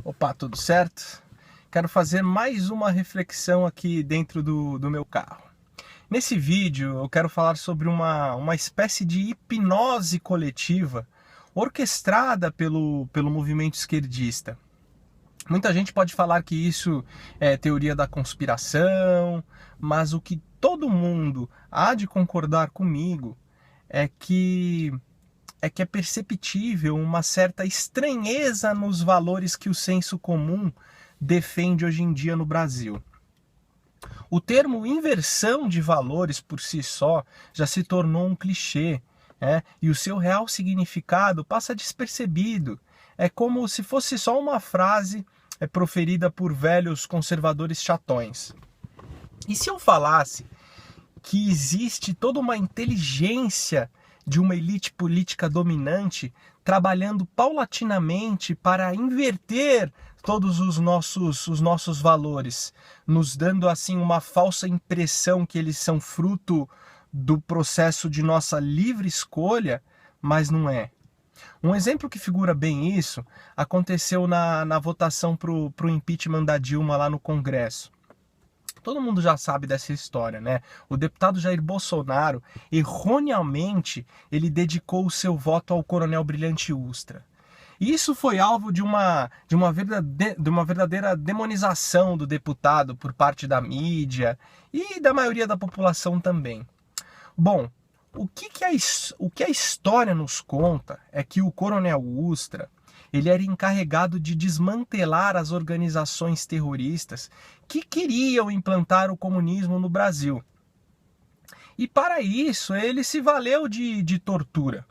Opa, tudo certo? Quero fazer mais uma reflexão aqui dentro do meu carro. Nesse vídeo eu quero falar sobre uma espécie de hipnose coletiva orquestrada pelo movimento esquerdista. Muita gente pode falar que isso é teoria da conspiração, mas o que todo mundo há de concordar comigo é que é perceptível uma certa estranheza nos valores que o senso comum defende hoje em dia no Brasil. O termo inversão de valores por si só já se tornou um clichê, e o seu real significado passa despercebido. É como se fosse só uma frase proferida por velhos conservadores chatões. E se eu falasse que existe toda uma inteligência de uma elite política dominante trabalhando paulatinamente para inverter todos os nossos valores, nos dando assim uma falsa impressão que eles são fruto do processo de nossa livre escolha, mas não é. Um exemplo que figura bem isso aconteceu na votação para o impeachment da Dilma lá no Congresso. Todo mundo já sabe dessa história, né? O deputado Jair Bolsonaro, erroneamente, ele dedicou o seu voto ao Coronel Brilhante Ustra. E isso foi alvo de uma verdadeira demonização do deputado por parte da mídia e da maioria da população também. Bom, o que a história nos conta é que o Coronel Ustra ele era encarregado de desmantelar as organizações terroristas que queriam implantar o comunismo no Brasil. E para isso ele se valeu de tortura,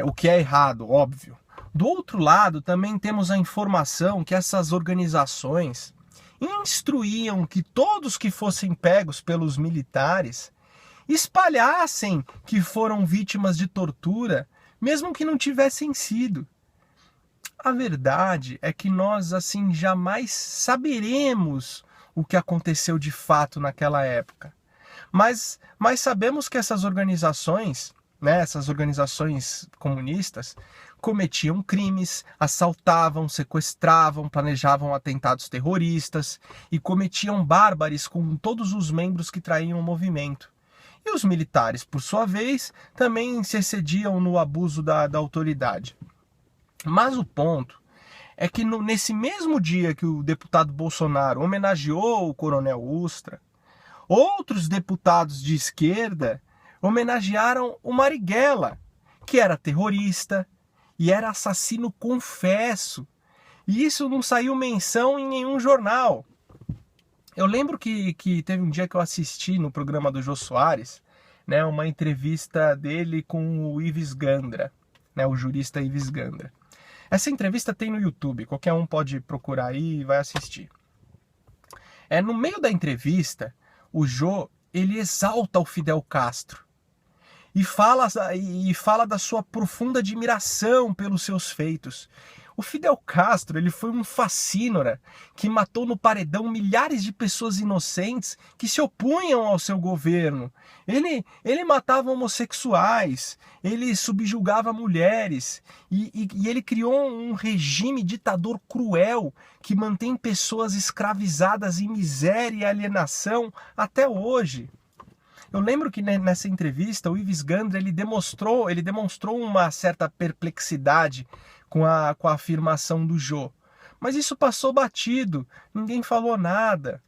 o que é errado, óbvio. Do outro lado, também temos a informação que essas organizações instruíam que todos que fossem pegos pelos militares espalhassem que foram vítimas de tortura, mesmo que não tivessem sido. A verdade é que nós assim jamais saberemos o que aconteceu de fato naquela época. Mas sabemos que essas organizações, essas organizações comunistas, cometiam crimes, assaltavam, sequestravam, planejavam atentados terroristas e cometiam bárbares com todos os membros que traíam o movimento. E os militares, por sua vez, também se excediam no abuso da autoridade. Mas o ponto é que nesse mesmo dia que o deputado Bolsonaro homenageou o Coronel Ustra, outros deputados de esquerda homenagearam o Marighella, que era terrorista e era assassino confesso. E isso não saiu menção em nenhum jornal. Eu lembro que teve um dia que eu assisti no programa do Jô Soares, uma entrevista dele com o Ives Gandra, o jurista Ives Gandra. Essa entrevista tem no YouTube, qualquer um pode procurar aí e vai assistir. No meio da entrevista, o Jô, ele exalta o Fidel Castro e fala da sua profunda admiração pelos seus feitos. O Fidel Castro, ele foi um facínora que matou no paredão milhares de pessoas inocentes que se opunham ao seu governo. Ele matava homossexuais, ele subjugava mulheres e ele criou um regime ditador cruel que mantém pessoas escravizadas em miséria e alienação até hoje. Eu lembro que nessa entrevista o Ives Gandra ele demonstrou uma certa perplexidade com a afirmação do Jô. Mas isso passou batido, ninguém falou nada.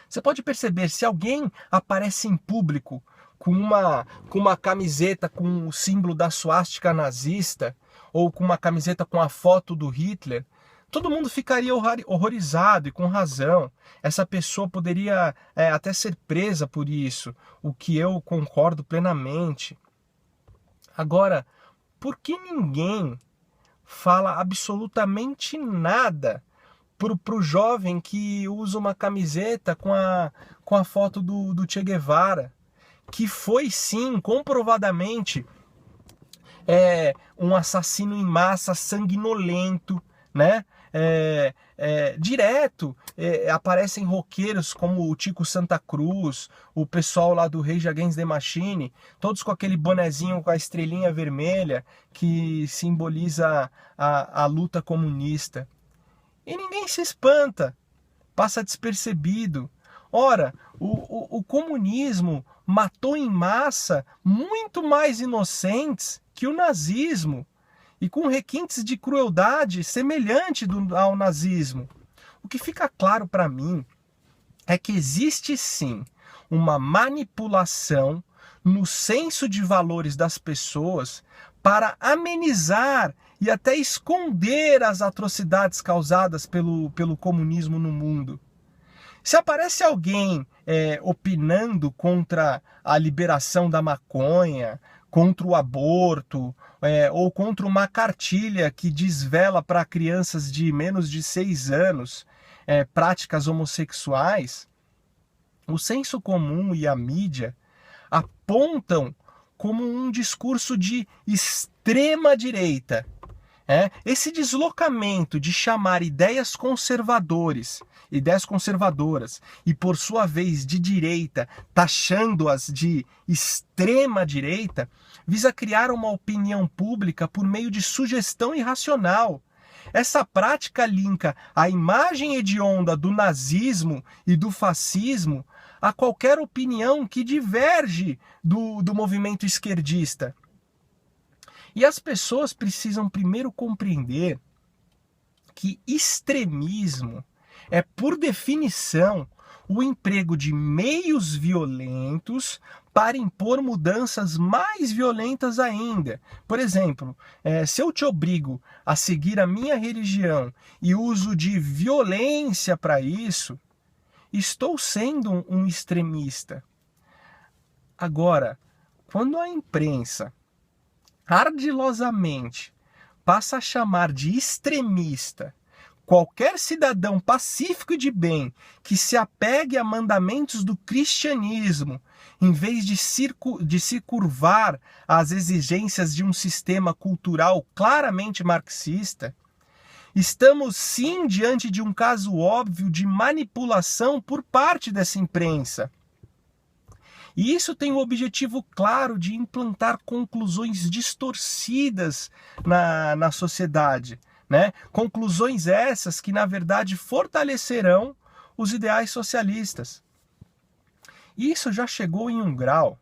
Você pode perceber, se alguém aparece em público com uma camiseta com o símbolo da suástica nazista ou com uma camiseta com a foto do Hitler, todo mundo ficaria horrorizado e com razão. Essa pessoa poderia até ser presa por isso, o que eu concordo plenamente. Agora, por que ninguém fala absolutamente nada pro jovem que usa uma camiseta com a foto do Che Guevara, que foi sim, comprovadamente, um assassino em massa, sanguinolento, direto aparecem roqueiros como o Tico Santa Cruz, o pessoal lá do Rage Against the Machine, todos com aquele bonezinho com a estrelinha vermelha que simboliza a luta comunista. E ninguém se espanta, passa despercebido. Ora, o comunismo matou em massa muito mais inocentes que o nazismo, e com requintes de crueldade semelhante ao nazismo. O que fica claro para mim é que existe sim uma manipulação no senso de valores das pessoas para amenizar e até esconder as atrocidades causadas pelo comunismo no mundo. Se aparece alguém opinando contra a liberação da maconha, contra o aborto, ou contra uma cartilha que desvela para crianças de menos de 6 anos práticas homossexuais, o senso comum e a mídia apontam como um discurso de extrema direita. Esse deslocamento de chamar ideias conservadoras e, por sua vez, de direita, taxando-as de extrema direita, visa criar uma opinião pública por meio de sugestão irracional. Essa prática linka a imagem hedionda do nazismo e do fascismo a qualquer opinião que diverge do movimento esquerdista. E as pessoas precisam primeiro compreender que extremismo é, por definição, o emprego de meios violentos para impor mudanças mais violentas ainda. Por exemplo, se eu te obrigo a seguir a minha religião e uso de violência para isso, estou sendo um extremista. Agora, quando a imprensa ardilosamente passa a chamar de extremista qualquer cidadão pacífico e de bem que se apegue a mandamentos do cristianismo, em vez de se curvar às exigências de um sistema cultural claramente marxista, estamos sim diante de um caso óbvio de manipulação por parte dessa imprensa. E isso tem o objetivo claro de implantar conclusões distorcidas na sociedade. Conclusões essas que, na verdade, fortalecerão os ideais socialistas. E isso já chegou em um grau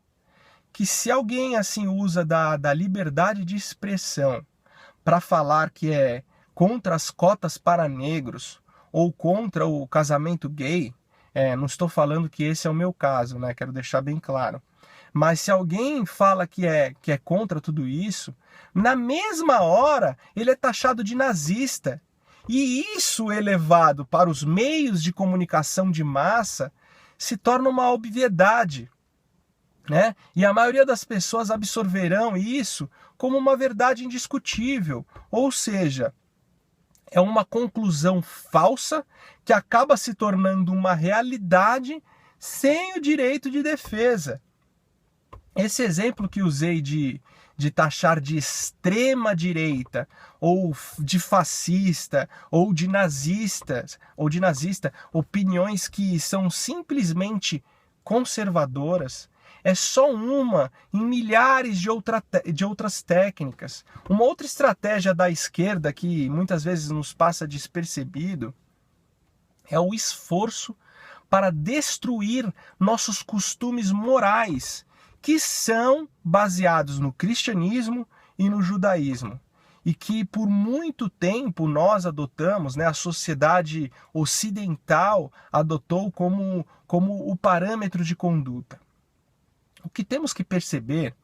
que, se alguém assim usa da liberdade de expressão para falar que é contra as cotas para negros ou contra o casamento gay, não estou falando que esse é o meu caso, quero deixar bem claro. Mas se alguém fala que é contra tudo isso, na mesma hora ele é taxado de nazista. E isso elevado para os meios de comunicação de massa se torna uma obviedade. E a maioria das pessoas absorverão isso como uma verdade indiscutível. Ou seja, é uma conclusão falsa que acaba se tornando uma realidade sem o direito de defesa. Esse exemplo que usei de taxar de extrema direita, ou de fascista, ou de nazista, opiniões que são simplesmente conservadoras, é só uma em milhares de outras técnicas. Uma outra estratégia da esquerda que muitas vezes nos passa despercebido é o esforço para destruir nossos costumes morais, que são baseados no cristianismo e no judaísmo, e que por muito tempo nós adotamos, a sociedade ocidental adotou como o parâmetro de conduta. O que temos que perceber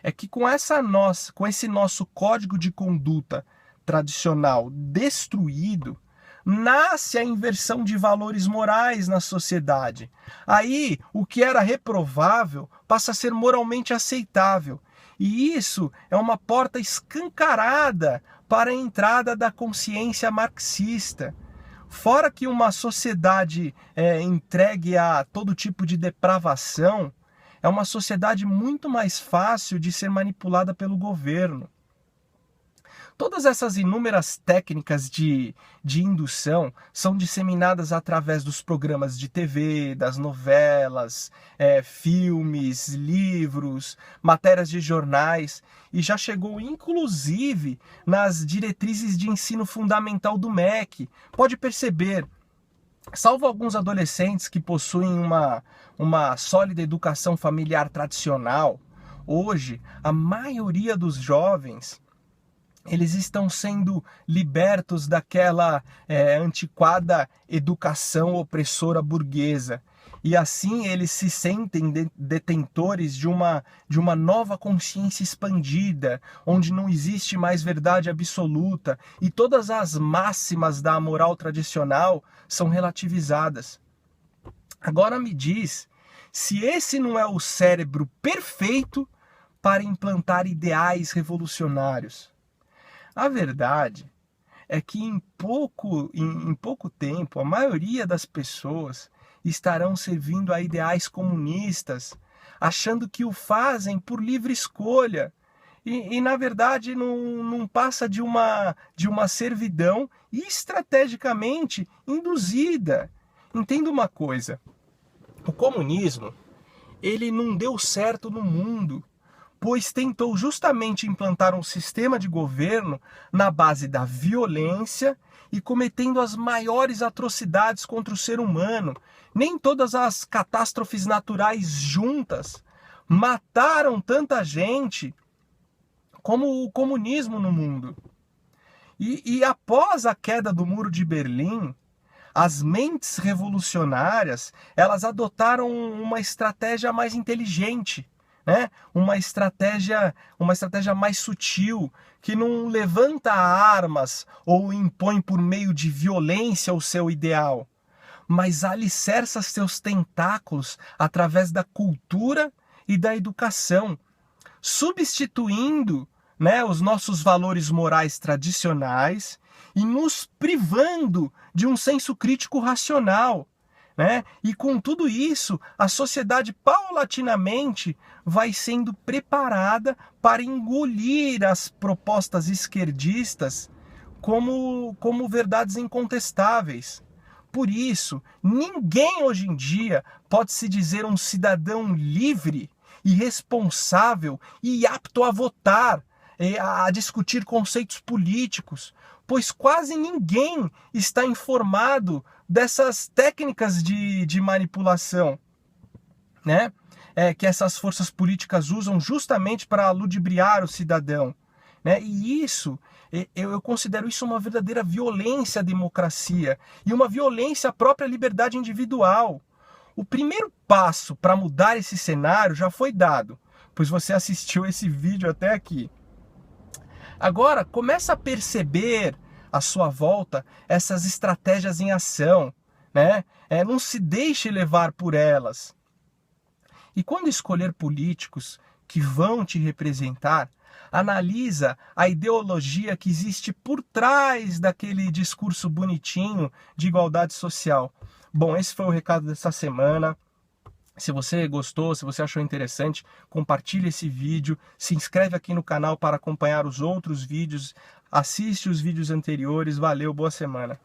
é que com esse nosso código de conduta tradicional destruído, nasce a inversão de valores morais na sociedade. Aí, o que era reprovável passa a ser moralmente aceitável. E isso é uma porta escancarada para a entrada da consciência marxista. Fora que uma sociedade entregue a todo tipo de depravação, é uma sociedade muito mais fácil de ser manipulada pelo governo. Todas essas inúmeras técnicas de indução são disseminadas através dos programas de TV, das novelas, filmes, livros, matérias de jornais, e já chegou inclusive nas diretrizes de ensino fundamental do MEC. Pode perceber, salvo alguns adolescentes que possuem uma sólida educação familiar tradicional, hoje a maioria dos jovens eles estão sendo libertos daquela antiquada educação opressora burguesa. E assim eles se sentem detentores de uma nova consciência expandida, onde não existe mais verdade absoluta e todas as máximas da moral tradicional são relativizadas. Agora me diz, se esse não é o cérebro perfeito para implantar ideais revolucionários. A verdade é que em pouco tempo a maioria das pessoas estarão servindo a ideais comunistas, achando que o fazem por livre escolha. E na verdade não passa de uma servidão estrategicamente induzida. Entenda uma coisa, o comunismo ele não deu certo no mundo, pois tentou justamente implantar um sistema de governo na base da violência e cometendo as maiores atrocidades contra o ser humano. Nem todas as catástrofes naturais juntas mataram tanta gente como o comunismo no mundo. E após a queda do Muro de Berlim, as mentes revolucionárias elas adotaram uma estratégia mais inteligente, né? Uma estratégia mais sutil, que não levanta armas ou impõe por meio de violência o seu ideal, mas alicerça seus tentáculos através da cultura e da educação, substituindo, né, os nossos valores morais tradicionais e nos privando de um senso crítico racional. Né? E com tudo isso, a sociedade paulatinamente vai sendo preparada para engolir as propostas esquerdistas como verdades incontestáveis. Por isso, ninguém hoje em dia pode se dizer um cidadão livre e responsável e apto a votar, a discutir conceitos políticos, pois quase ninguém está informado dessas técnicas de manipulação, né? Que essas forças políticas usam justamente para ludibriar o cidadão, né? E isso, eu considero isso uma verdadeira violência à democracia e uma violência à própria liberdade individual. O primeiro passo para mudar esse cenário já foi dado, pois você assistiu esse vídeo até aqui. Agora, começa a perceber à sua volta essas estratégias em ação, né? Não se deixe levar por elas. E quando escolher políticos que vão te representar, analisa a ideologia que existe por trás daquele discurso bonitinho de igualdade social. Bom, esse foi o recado dessa semana. Se você gostou, se você achou interessante, compartilhe esse vídeo, se inscreve aqui no canal para acompanhar os outros vídeos, assiste os vídeos anteriores. Valeu, boa semana!